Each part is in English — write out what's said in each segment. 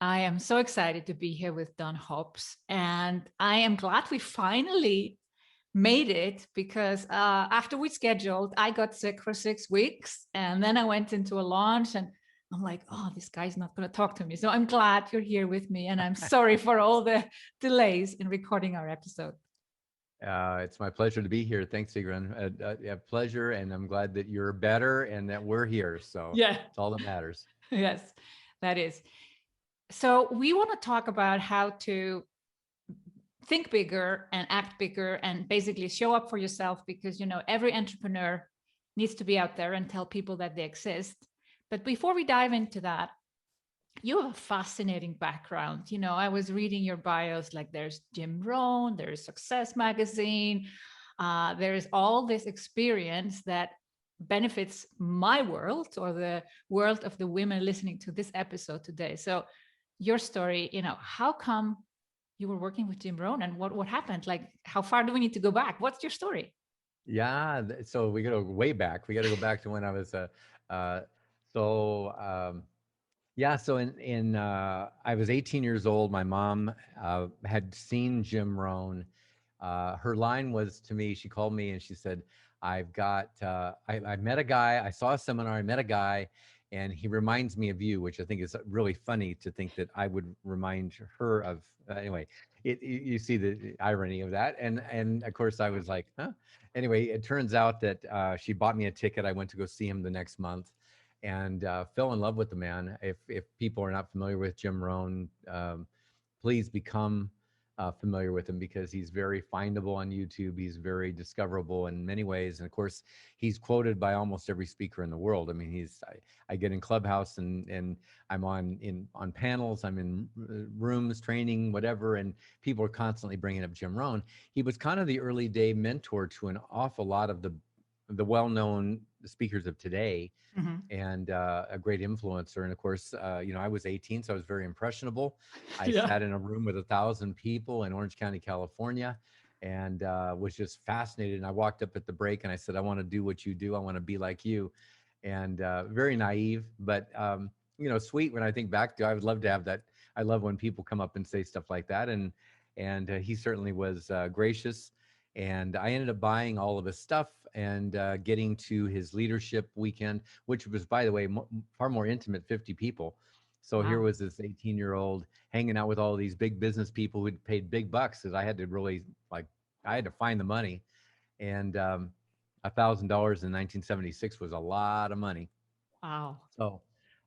I am so excited to be here with Don Hobbs, and I am glad we finally made it because after we scheduled, I got sick for 6 weeks, and then I went into a launch, and I'm like, oh, this guy's not going to talk to me. So I'm glad you're here with me, and I'm sorry for all the delays in recording our episode. It's my pleasure to be here. Thanks, Sigrun. Yeah, pleasure, and I'm glad that you're better and that we're here. So Yeah, it's all that matters. yes, that is. So we want to talk about how to think bigger and act bigger and basically show up for yourself because every entrepreneur needs to be out there and tell people that they exist. But before we dive into that, you have a fascinating background. I was reading your bios, like there's Jim Rohn, there's Success Magazine, there's all this experience that benefits my world or the world of the women listening to this episode today. So your story, how come you were working with Jim Rohn, and what happened? Like, how far do we need to go back? What's your story? Yeah, so we got to go way back. We got to go back to when I was uh, so yeah. So in I was 18 years old. My mom had seen Jim Rohn. Her line was to me. She called me and she said, "I've got. I met a guy. I saw a seminar. I met a guy, and he reminds me of you," which I think is really funny to think that I would remind her of. Anyway, you see the irony of that, and of course I was like, huh. Anyway, it turns out that she bought me a ticket. I went to go see him the next month and fell in love with the man. If people are not familiar with Jim Rohn, please become familiar with him because he's very findable on YouTube. He's very discoverable in many ways, and of course, he's quoted by almost every speaker in the world. I mean, I get in Clubhouse and I'm on panels. I'm in rooms, training, whatever, and people are constantly bringing up Jim Rohn. He was kind of the early day mentor to an awful lot of the well-known speakers of today Mhm. and a great influencer. And of course, I was 18, so I was very impressionable. I Yeah. sat in a room with 1,000 people in Orange County, California, and was just fascinated. And I walked up at the break and I said, "I want to do what you do. I want to be like you." And very naive, but sweet. When I think back to, I would love to have that. I love when people come up and say stuff like that, and he certainly was gracious. And I ended up buying all of his stuff and getting to his leadership weekend, which was, by the way, far more intimate, 50 people. So here Wow. was this 18-year-old hanging out with all these big business people who'd paid big bucks because I had to really I had to find the money. And $1,000 in 1976 was a lot of money. Wow. So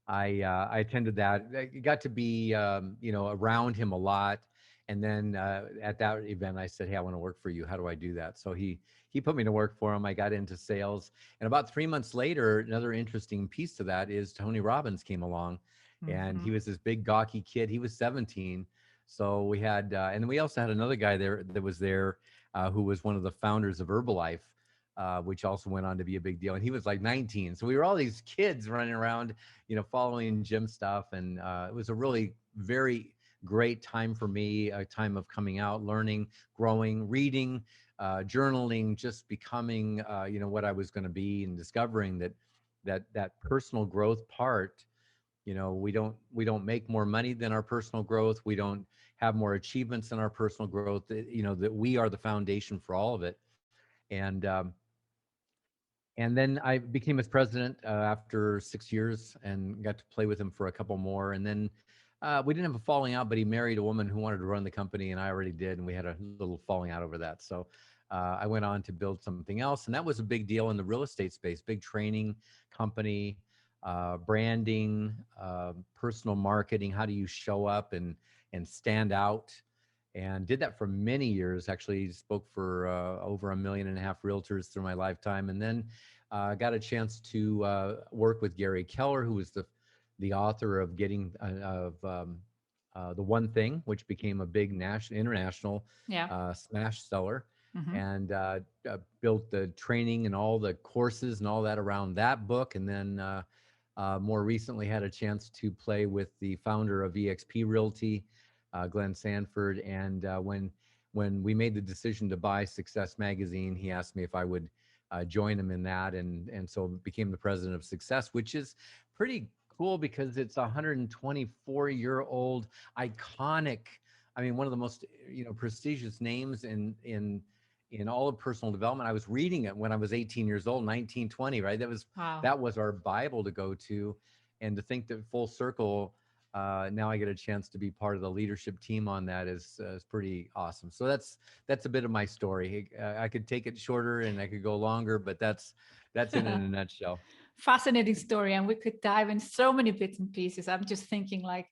I attended that. I got to be around him a lot. And then at that event, I said, "Hey, I want to work for you. How do I do that?" So he put me to work for him. I got into sales, and about 3 months later, another interesting piece to that is Tony Robbins came along, and he Mhm. was this big gawky kid. He was 17. So we had, and then we also had another guy there that was there who was one of the founders of Herbalife, which also went on to be a big deal. And he was like 19. So we were all these kids running around, following gym stuff. And it was a really very great time for me, a time of coming out, learning, growing, reading, journaling, just becoming, what I was going to be, and discovering that personal growth part. We don't make more money than our personal growth. We don't have more achievements than our personal growth. That we are the foundation for all of it. And then I became his president after 6 years and got to play with him for a couple more. And then we didn't have a falling out, but he married a woman who wanted to run the company, and I already did. And we had a little falling out over that. So I went on to build something else. And that was a big deal in the real estate space, big training company, branding, personal marketing. How do you show up and stand out? And did that for many years. Actually, spoke for over 1.5 million realtors through my lifetime, and then got a chance to work with Gary Keller, who was the author of getting the One Thing, which became a big national international Yeah. smash seller, Mhm. and built the training and all the courses and all that around that book, and then. More recently, had a chance to play with the founder of EXP Realty, Glenn Sanford. And when we made the decision to buy Success Magazine, he asked me if I would join him in that, and so became the president of Success, which is pretty cool because it's a 124-year-old iconic. I mean, one of the most prestigious names in all of personal development. I was reading it when I was 18 years old, 1920, right? Wow. That was our Bible to go to, and to think that full circle. Now I get a chance to be part of the leadership team on that is pretty awesome. So that's a bit of my story. I could take it shorter and I could go longer, but that's it in a nutshell. Fascinating story. And we could dive in so many bits and pieces. I'm just thinking like,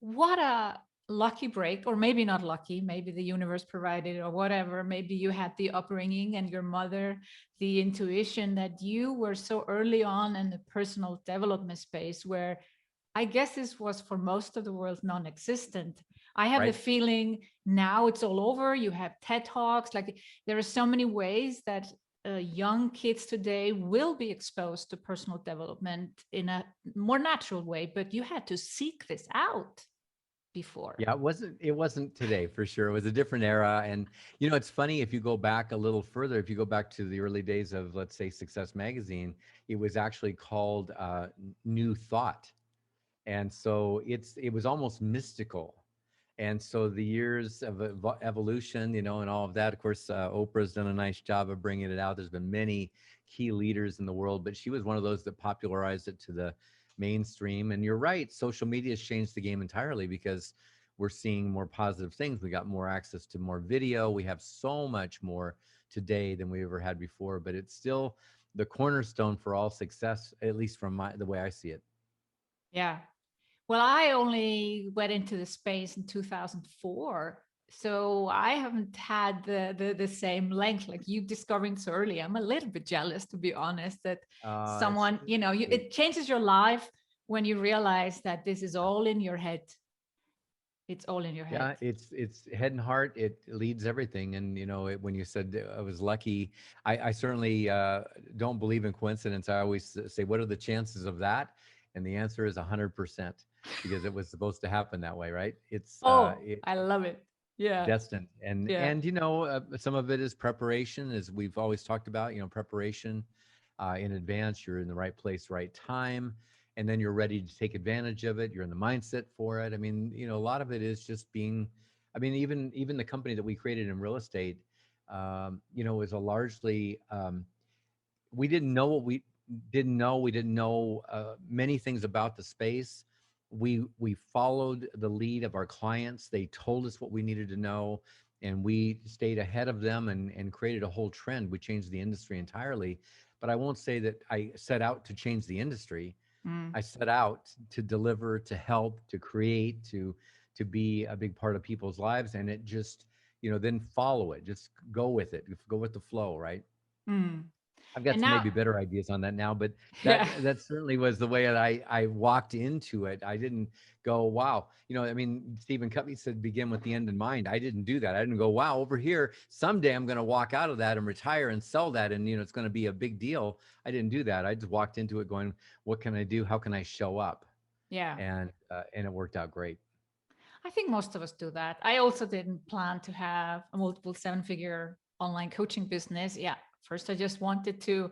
what a lucky break, or maybe not lucky, maybe the universe provided or whatever. Maybe you had the upbringing and your mother, the intuition that you were so early on in the personal development space where I guess this was for most of the world non-existent. I have the Right. feeling now it's all over. You have TED Talks. Like there are so many ways that young kids today will be exposed to personal development in a more natural way, but you had to seek this out before. Yeah, it wasn't today for sure. It was a different era. And it's funny if you go back a little further, if you go back to the early days of, let's say, Success Magazine, it was actually called New Thought. And so it was almost mystical. And so the years of evolution, and all of that, of course, Oprah's done a nice job of bringing it out. There's been many key leaders in the world, but she was one of those that popularized it to the mainstream. And you're right, social media has changed the game entirely because we're seeing more positive things. We got more access to more video. We have so much more today than we ever had before, but it's still the cornerstone for all success, at least from the way I see it. Yeah. Well, I only went into the space in 2004. So I haven't had the same length like you discovering so early. I'm a little bit jealous, to be honest, that It's someone, sweet. it changes your life when you realize that this is all in your head. It's all in your head. Yeah, it's head and heart. It leads everything. And when you said I was lucky, I certainly don't believe in coincidence. I always say, what are the chances of that? And the answer is 100% because it was supposed to happen that way, right? Oh, I love it. Yeah. Destined. and Yeah. and some of it is preparation, as we've always talked about. Preparation in advance. You're in the right place, right time, and then you're ready to take advantage of it. You're in the mindset for it. I mean, a lot of it is just being. I mean, even the company that we created in real estate, is a largely we didn't know what we didn't know. We didn't know many things about the space. We followed the lead of our clients. They told us what we needed to know, and we stayed ahead of them and created a whole trend. We changed the industry entirely. But I won't say that I set out to change the industry. Mm, I set out to deliver, to help, to create, to be a big part of people's lives, and it just then follow it. Just go with it. Go with the flow, right? mm. I've got And some now, maybe better ideas on that now, but yeah. that certainly was the way that I walked into it. I didn't go, wow. I mean, Stephen Covey said, begin with the end in mind. I didn't do that. I didn't go, wow, over here, someday I'm going to walk out of that and retire and sell that. And, it's going to be a big deal. I didn't do that. I just walked into it going, what can I do? How can I show up? Yeah. And it worked out great. I think most of us do that. I also didn't plan to have a multiple seven-figure online coaching business. Yeah. First, I just wanted to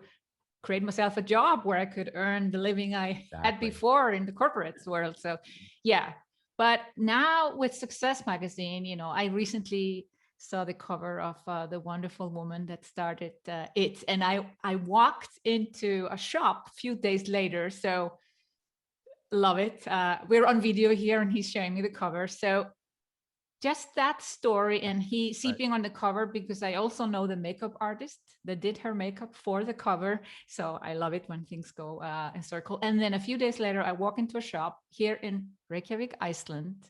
create myself a job where I could earn the living I had Exactly. before in the corporate world. So, yeah. But now with Success Magazine, I recently saw the cover of the wonderful woman that started it, and I walked into a shop a few days later. So love it. We're on video here, and he's showing me the cover. So just that story, and he Right. seeping on the cover, because I also know the makeup artist that did her makeup for the cover. So I love it when things go in circle. And then a few days later, I walk into a shop here in Reykjavik, Iceland,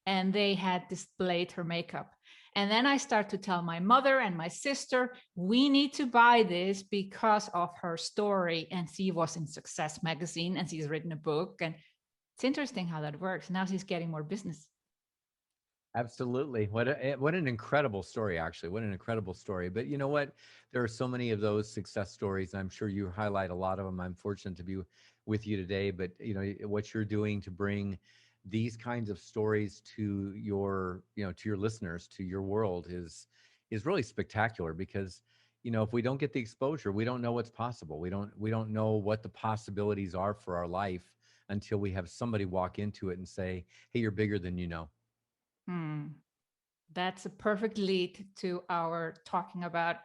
and they had displayed her makeup. And then I start to tell my mother and my sister, we need to buy this because of her story. And she was in Success Magazine, and she's written a book. And it's interesting how that works. Now she's getting more business. Absolutely. What an incredible story, actually. What an incredible story. But you know what? There are so many of those success stories. I'm sure you highlight a lot of them. I'm fortunate to be with you today. But what you're doing to bring these kinds of stories to your listeners, to your world is really spectacular because if we don't get the exposure, we don't know what's possible. We don't know what the possibilities are for our life until we have somebody walk into it and say, hey, you're bigger than you know. Hmm. That's a perfect lead to our talking about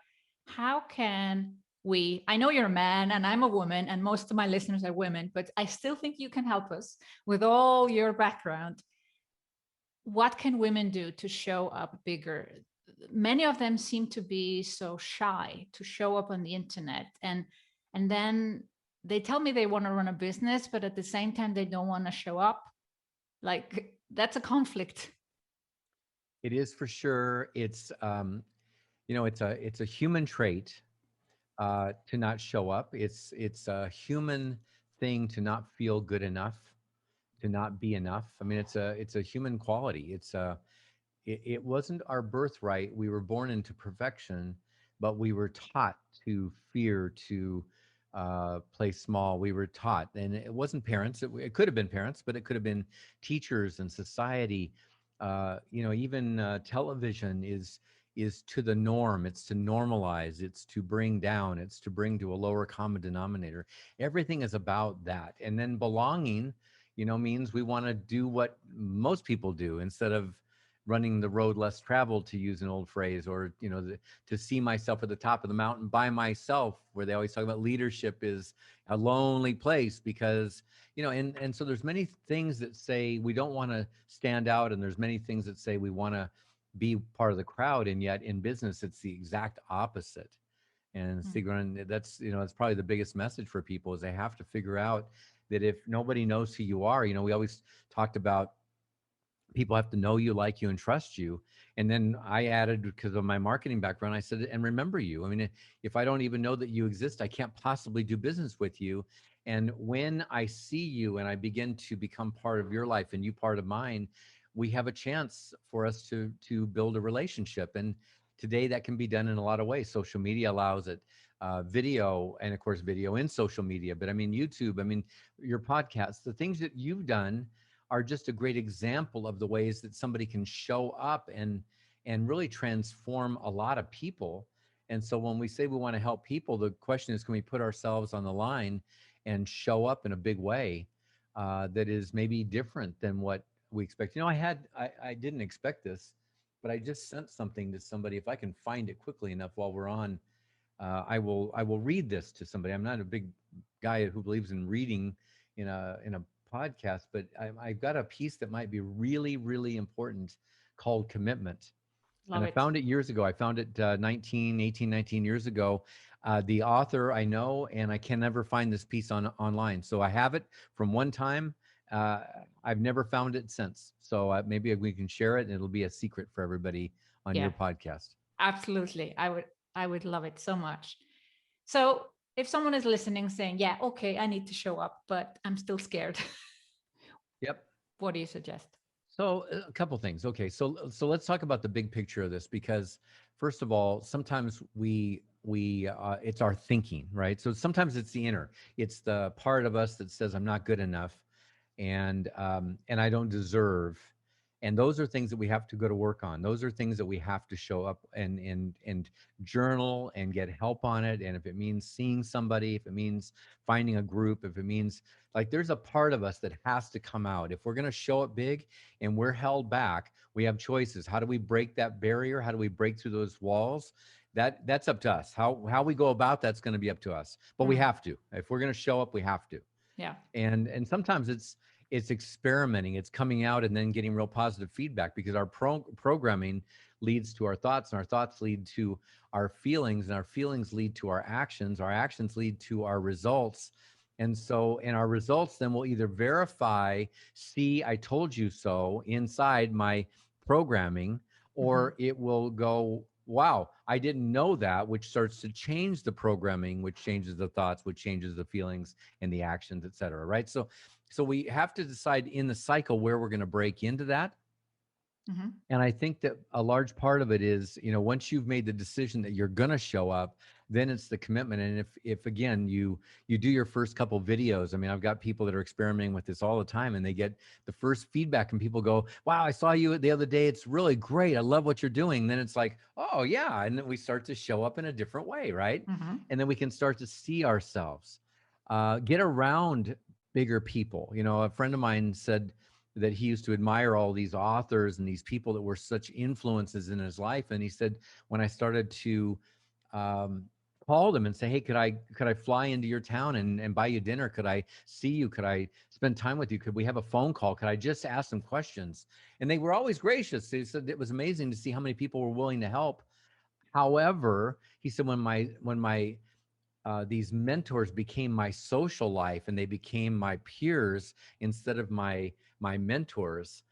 how can we, I know you're a man and I'm a woman and most of my listeners are women, but I still think you can help us with all your background. What can women do to show up bigger? Many of them seem to be so shy to show up on the internet, and then they tell me they want to run a business, but at the same time they don't want to show up. Like that's a conflict. It is for sure. It's it's a human trait to not show up. It's a human thing to not feel good enough, to not be enough. I mean, it's a human quality. It wasn't our birthright. We were born into perfection, but we were taught to fear, to play small. We were taught, and it wasn't parents. It could have been parents, but it could have been teachers and society. Even television is to the norm. It's to normalize. It's to bring down. It's to bring to a lower common denominator. Everything is about that, and then belonging. Means we want to do what most people do instead of running the road less traveled, to use an old phrase, or to see myself at the top of the mountain by myself, where they always talk about leadership is a lonely place, because and so there's many things that say we don't want to stand out, and there's many things that say we want to be part of the crowd, and yet in business it's the exact opposite. And Mm. Sigrun, that's probably the biggest message for people, is they have to figure out that if nobody knows who you are, we always talked about people have to know you, like you, and trust you. And then I added, because of my marketing background, I said, and remember you. I mean, if I don't even know that you exist, I can't possibly do business with you. And when I see you and I begin to become part of your life and you part of mine, we have a chance for us to build a relationship. And today that can be done in a lot of ways. Social media allows it. Video, and of course video in social media, but I mean YouTube, I mean your podcasts, the things that you've done are just a great example of the ways that somebody can show up and really transform a lot of people. And so when we say we want to help people, the question is, can we put ourselves on the line and show up in a big way that is maybe different than what we expect? I didn't expect this, but I just sent something to somebody. If I can find it quickly enough while we're on, I will read this to somebody. I'm not a big guy who believes in reading in a podcast, but I've got a piece that might be really, really important called Commitment. And Love I it. found it years ago. I found it 19 years ago. The author I know, and I can never find this piece online. So I have it from one time. Uh, I've never found it since. So maybe we can share it, and it'll be a secret for everybody on Yeah, your podcast. absolutely. I would love it so much. So if someone is listening saying, yeah, okay, I need to show up, but I'm still scared, Yep. what do you suggest? So a couple things. Okay, so let's talk about the big picture of this, because first of all, sometimes we it's our thinking, right? So sometimes it's the inner, it's the part of us that says I'm not good enough, and I don't deserve. And those are things that we have to go to work on. Those are things that we have to show up and journal and get help on it. And if it means seeing somebody, if it means finding a group, if it means, like, there's a part of us that has to come out. If we're going to show up big and we're held back, we have choices. How do we break that barrier? How do we break through those walls? That's up to us. How we go about that's going to be up to us. But we Mm, have to. If we're going to show up, we have to. yeah. And sometimes it's experimenting, it's coming out and then getting real positive feedback, because our programming leads to our thoughts, and our thoughts lead to our feelings, and our feelings lead to our actions lead to our results. And our results then will either verify, see, I told you so, inside my programming, Hmm. or it will go, wow, I didn't know that, which starts to change the programming, which changes the thoughts, which changes the feelings and the actions, et cetera, right? So we have to decide in the cycle where we're going to break into that. Hmm. And I think that a large part of it is, once you've made the decision that you're going to show up, then it's the commitment. And if again, you do your first couple videos, I mean, I've got people that are experimenting with this all the time, and they get the first feedback and people go, wow, I saw you the other day. It's really great. I love what you're doing. Then it's like, oh yeah. And then we start to show up in a different way. Right. Hmm. And then we can start to see ourselves, get around bigger people. You know, a friend of mine said that he used to admire all these authors and these people that were such influences in his life. And he said, when I started to um, call them and say, hey, could I fly into your town and buy you dinner? Could I see you? Could I spend time with you? Could we have a phone call? Could I just ask them questions? And they were always gracious. They said it was amazing to see how many people were willing to help. However, he said when my these mentors became my social life and they became my peers instead of my mentors,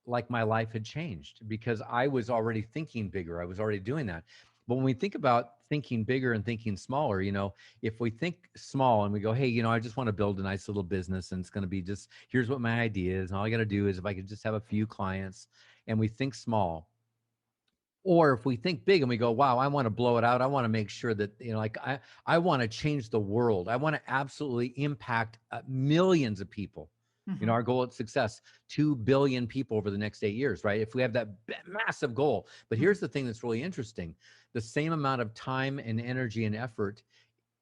like my life had changed because I was already thinking bigger. I was already doing that. But when we think about thinking bigger and thinking smaller, you know, if we think small and we go, hey, you know, I just want to build a nice little business and it's going to be just, here's what my idea is. And all I got to do is if I could just have a few clients, and we think small, or if we think big and we go, wow, I want to blow it out. I want to make sure that, you know, like I want to change the world. I want to absolutely impact millions of people. You know, Mhm. our goal at success, 2 billion people over the next 8 years, right? If we have that massive goal. But Mhm. here's the thing that's really interesting. The same amount of time and energy and effort,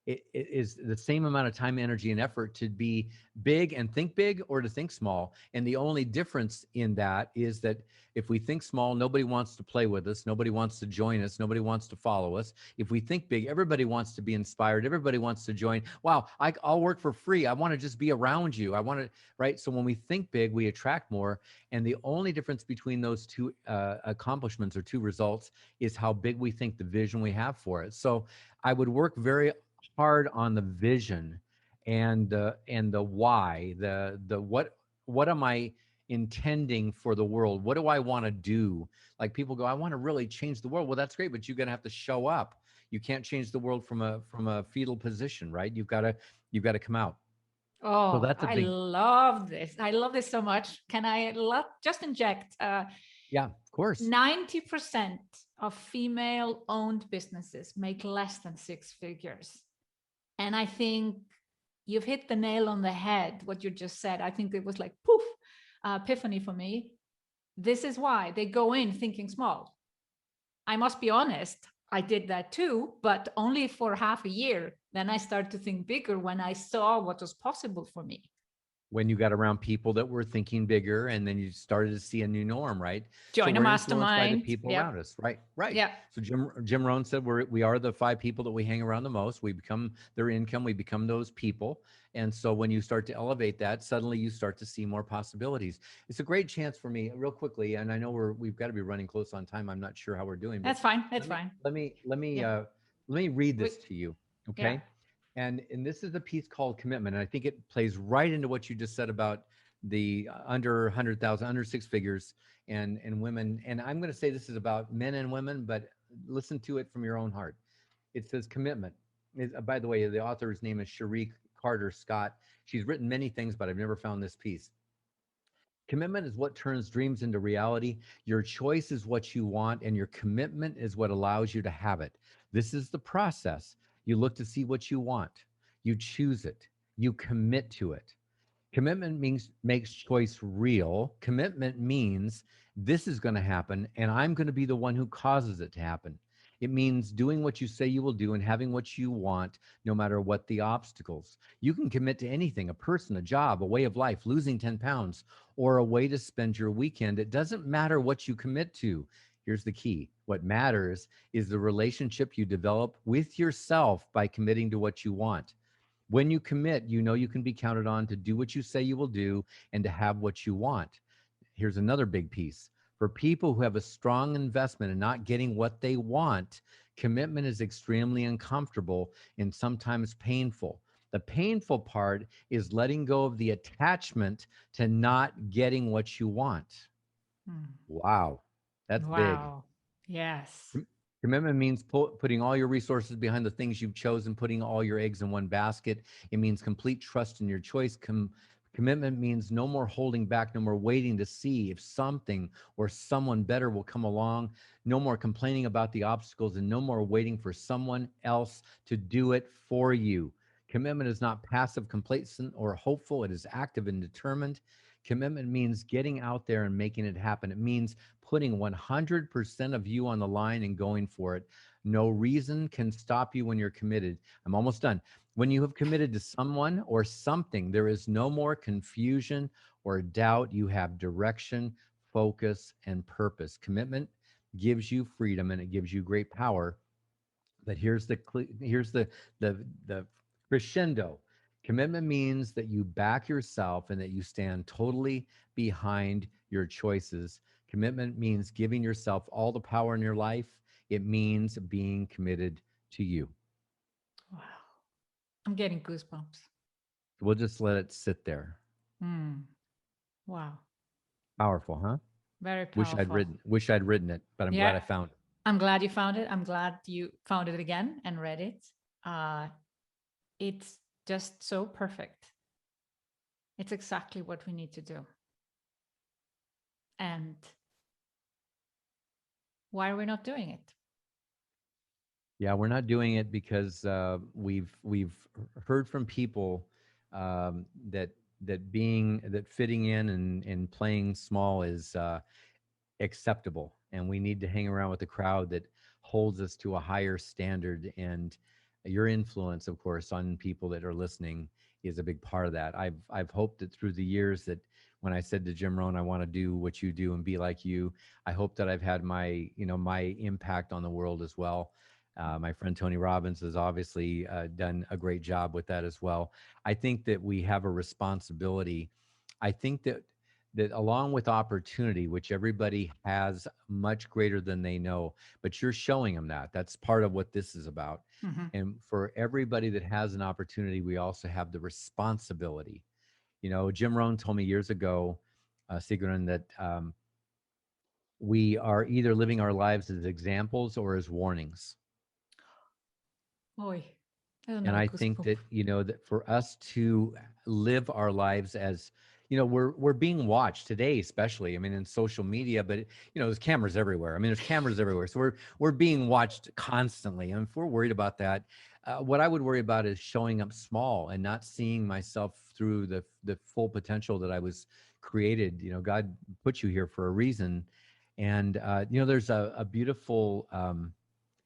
it is the same amount of time, energy, and effort to be big and think big or to think small. And the only difference in that is that if we think small, nobody wants to play with us. Nobody wants to join us. Nobody wants to follow us. If we think big, everybody wants to be inspired. Everybody wants to join. Wow, I'll work for free. I want to just be around you. I want to, right? So when we think big, we attract more. And the only difference between those two accomplishments or two results is how big we think, the vision we have for it. So I would work very hard on the vision and the why, the what am I intending for the world? What do I want to do? Like people go, I want to really change the world. Well, that's great, but you're gonna have to show up. You can't change the world from a fetal position, right? You've got to come out. So Oh, that's a I big, love this. I love this so much. Can I just inject yeah, of course. 90% of female owned businesses make less than six figures. And I think you've hit the nail on the head, what you just said. I think it was like poof, epiphany for me. This is why they go in thinking small. I must be honest, I did that too, but only for half a year. Then I started to think bigger when I saw what was possible for me. When you got around people that were thinking bigger and then you started to see a new norm, right? So Join a we're influenced by the mastermind. people Yep. around us, right? Right. Yep. So Jim Rohn said we are the 5 people that we hang around the most. We become their income, we become those people. And so when you start to elevate that, suddenly you start to see more possibilities. It's a great chance for me, real quickly, and I know we've got to be running close on time. I'm not sure how we're doing, but That's fine. That's let me fine. let me let me Yeah. uh let me read We, this to you, yeah. okay? And this is a piece called Commitment, and I think it plays right into what you just said about the under 100,000, under six figures, and women. And I'm going to say this is about men and women, but listen to it from your own heart. It says commitment. By the way, the author's name is Cherie Carter Scott. She's written many things, but I've never found this piece. Commitment is what turns dreams into reality. Your choice is what you want, and your commitment is what allows you to have it. This is the process. You look to see what you want, you choose it, you commit to it. Commitment means makes choice real. Commitment means this is going to happen and I'm going to be the one who causes it to happen. It means doing what you say you will do and having what you want, no matter what the obstacles. You can commit to anything, a person, a job, a way of life, losing 10 pounds, or a way to spend your weekend. It doesn't matter what you commit to. Here's the key. What matters is the relationship you develop with yourself by committing to what you want. When you commit, you know you can be counted on to do what you say you will do and to have what you want. Here's another big piece. For people who have a strong investment in not getting what they want, commitment is extremely uncomfortable and sometimes painful. The painful part is letting go of the attachment to not getting what you want. Hmm. Wow, that's big. Wow. Yes. Commitment means putting all your resources behind the things you've chosen, putting all your eggs in one basket. It means complete trust in your choice. Commitment means no more holding back, no more waiting to see if something or someone better will come along, no more complaining about the obstacles, and no more waiting for someone else to do it for you. Commitment is not passive, complacent, or hopeful. It is active and determined. Commitment means getting out there and making it happen. It means putting 100% of you on the line and going for it. No reason can stop you when you're committed. I'm almost done. When you have committed to someone or something, there is no more confusion or doubt. You have direction, focus, and purpose. Commitment gives you freedom and it gives you great power. But here's the crescendo. Commitment means that you back yourself and that you stand totally behind your choices. Commitment means giving yourself all the power in your life. It means being committed to you. Wow. I'm getting goosebumps. We'll just let it sit there. Hmm. Wow. Powerful, huh? Very Wish I'd powerful. written wish I'd written it, but I'm glad Yeah. I found it. I'm glad you found it. I'm glad you found it again and read it. Uh, it's just so perfect. It's exactly what we need to do. And why are we not doing it? Yeah, we're not doing it because we've heard from people that that fitting in and playing small is acceptable, and we need to hang around with the crowd that holds us to a higher standard. And your influence, of course, on people that are listening is a big part of that. I've hoped that through the years that when I said to Jim Rohn, I want to do what you do and be like you, I hope that I've had my impact on the world as well. My friend Tony Robbins has obviously done a great job with that as well. I think that we have a responsibility. I think that along with opportunity, which everybody has much greater than they know, but you're showing them that. That's part of what this is about. Mhm. And for everybody that has an opportunity, we also have the responsibility. Jim Rohn told me years ago, Sigrun, that we are either living our lives as examples or as warnings. Oi, there's And another I think goosebump. that for us to live our lives as, we're being watched today, especially, I mean, in social media, but there's cameras everywhere. I mean, there's cameras everywhere. So we're being watched constantly. And if we're worried about that, what I would worry about is showing up small and not seeing myself through the full potential that I was created. God put you here for a reason. And there's a beautiful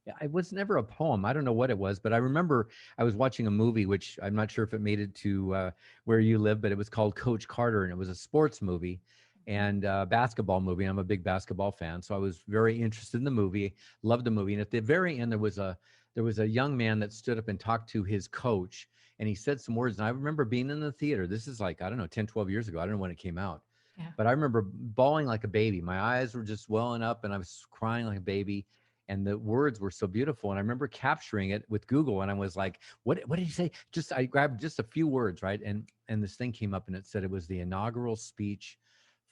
yeah, it was never a poem. I don't know what it was, but I remember I was watching a movie, which I'm not sure if it made it to where you live, but it was called Coach Carter, and it was a sports movie and basketball movie. I'm a big basketball fan, so I was very interested in the movie, loved the movie. And at the very end, there was a young man that stood up and talked to his coach, and he said some words. And I remember being in the theater. This is like, I don't know, 10, 12 years ago. I don't know when it came out. Yeah. But I remember bawling like a baby. My eyes were just welling up and I was crying like a baby, and the words were so beautiful. And I remember capturing it with Google, and I was like, what did he say? Just I grabbed just a few words, right? And this thing came up, and it said it was the inaugural speech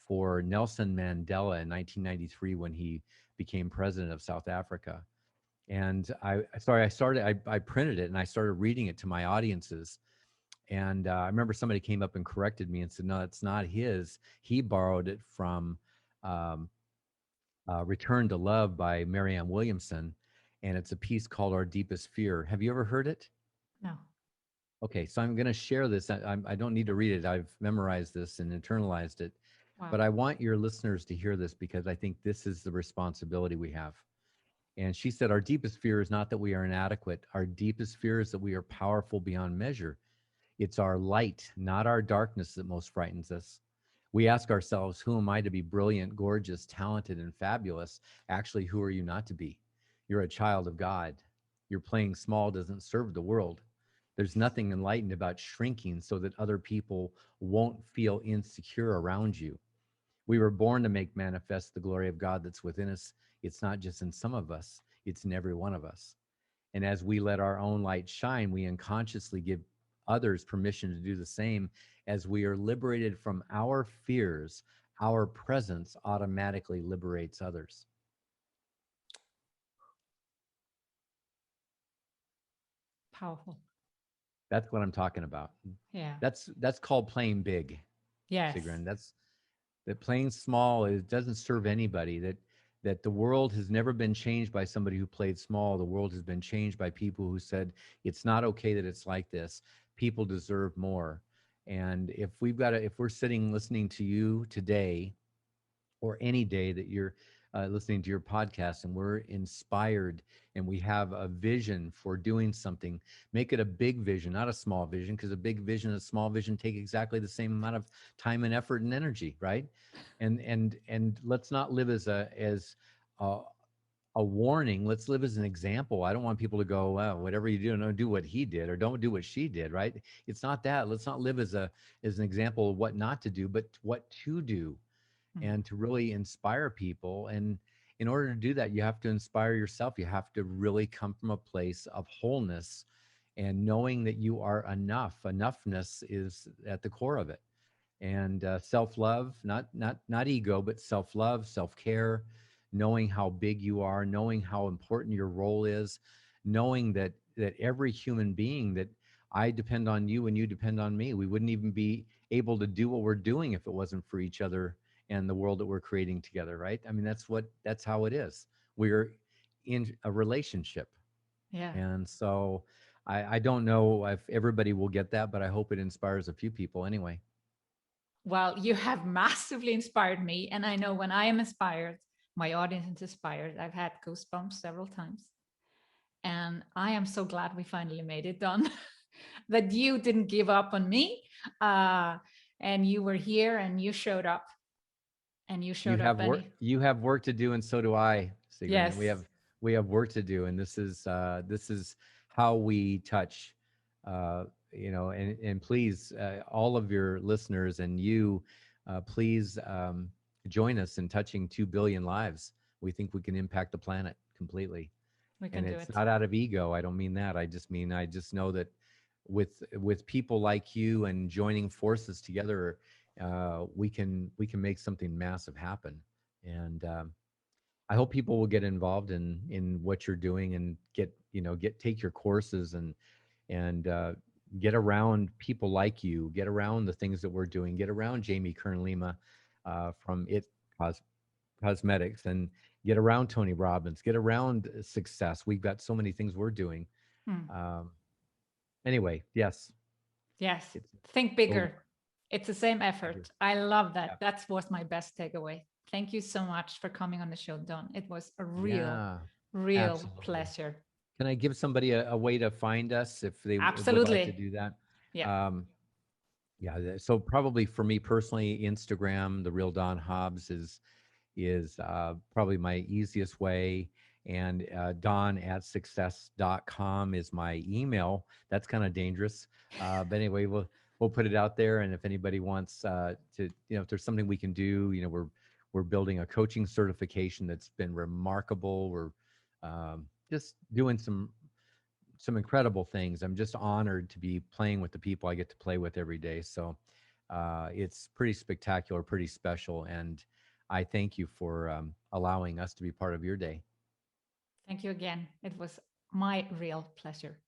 for Nelson Mandela in 1993 when he became president of South Africa. And I printed it and I started reading it to my audiences. And I remember somebody came up and corrected me and said, no, it's not his. He borrowed it from um, Return to Love by Marianne Williamson, and it's a piece called Our Deepest Fear. Have you ever heard it? No. Okay, so I'm going to share this. I don't need to read it. I've memorized this and internalized it, Wow. but I want your listeners to hear this because I think this is the responsibility we have. And she said, our deepest fear is not that we are inadequate. Our deepest fear is that we are powerful beyond measure. It's our light, not our darkness, that most frightens us. We ask ourselves, who am I to be brilliant, gorgeous, talented, and fabulous? Actually, who are you not to be? You're a child of God. Your playing small doesn't serve the world. There's nothing enlightened about shrinking so that other people won't feel insecure around you. We were born to make manifest the glory of God that's within us. It's not just in some of us, it's in every one of us. And as we let our own light shine, we unconsciously give others permission to do the same. As we are liberated from our fears, our presence automatically liberates others. Powerful. That's what I'm talking about. Yeah. That's called playing big, Yes. Sigrun. That's that playing small is doesn't serve anybody. That the world has never been changed by somebody who played small. The world has been changed by people who said it's not okay that it's like this. People deserve more. And if we're sitting listening to you today, or any day that you're listening to your podcast, and we're inspired and we have a vision for doing something, make it a big vision, not a small vision, because a big vision and a small vision take exactly the same amount of time and effort and energy, right? And let's not live as a, a warning. Let's live as an example. I don't want people to go, well, whatever you do, don't do what he did or don't do what she did, right? It's not that. Let's not live as an example of what not to do, but what to do, Mm. and to really inspire people. And in order to do that, you have to inspire yourself. You have to really come from a place of wholeness and knowing that you are enough. Enoughness is at the core of it. And self-love, not ego, but self-love, self-care, knowing how big you are, knowing how important your role is, knowing that every human being, that I depend on you and you depend on me. We wouldn't even be able to do what we're doing if it wasn't for each other and the world that we're creating together, right? I mean, that's how it is. We're in a relationship. Yeah. And so I don't know if everybody will get that, but I hope it inspires a few people anyway. Well, you have massively inspired me. And I know when I am inspired, my audience is inspired. I've had goosebumps several times. And I am so glad we finally made it done, that you didn't give up on me. Uh, and you were here and you showed up, and you showed up. And You have work to do, and so do I, Sigrun. yes, We have work to do, and this is how we touch, and please, all of your listeners and you, please join us in touching 2 billion lives. We think we can impact the planet completely, we and can do it's it. not out of ego. I don't mean that. I just know that with people like you and joining forces together, we can make something massive happen. And I hope people will get involved in what you're doing, and take your courses, and get around people like you, get around the things that we're doing, get around Jamie Kern Lima from Cos- Cosmetics, and get around Tony Robbins, get around success. We've got so many things we're doing. Hmm. Um, anyway, yes, Yes. it's Think over. bigger. It's the same Bigger. effort. I love Yeah. that. That was my best takeaway. Thank you so much for coming on the show, Don. It was a real, Yeah, real absolutely. pleasure. Can I give somebody a way to find us if they would like to Absolutely. do that? Yeah. Um, yeah, so probably for me personally, Instagram, the real Don Hobbs is probably my easiest way. And don@success.com is my email. That's kind of dangerous. But anyway, we'll put it out there. And if anybody wants to, if there's something we can do, we're building a coaching certification that's been remarkable. We're just doing some incredible things. I'm just honored to be playing with the people I get to play with every day. So it's pretty spectacular, pretty special. And I thank you for allowing us to be part of your day. Thank you again. It was my real pleasure.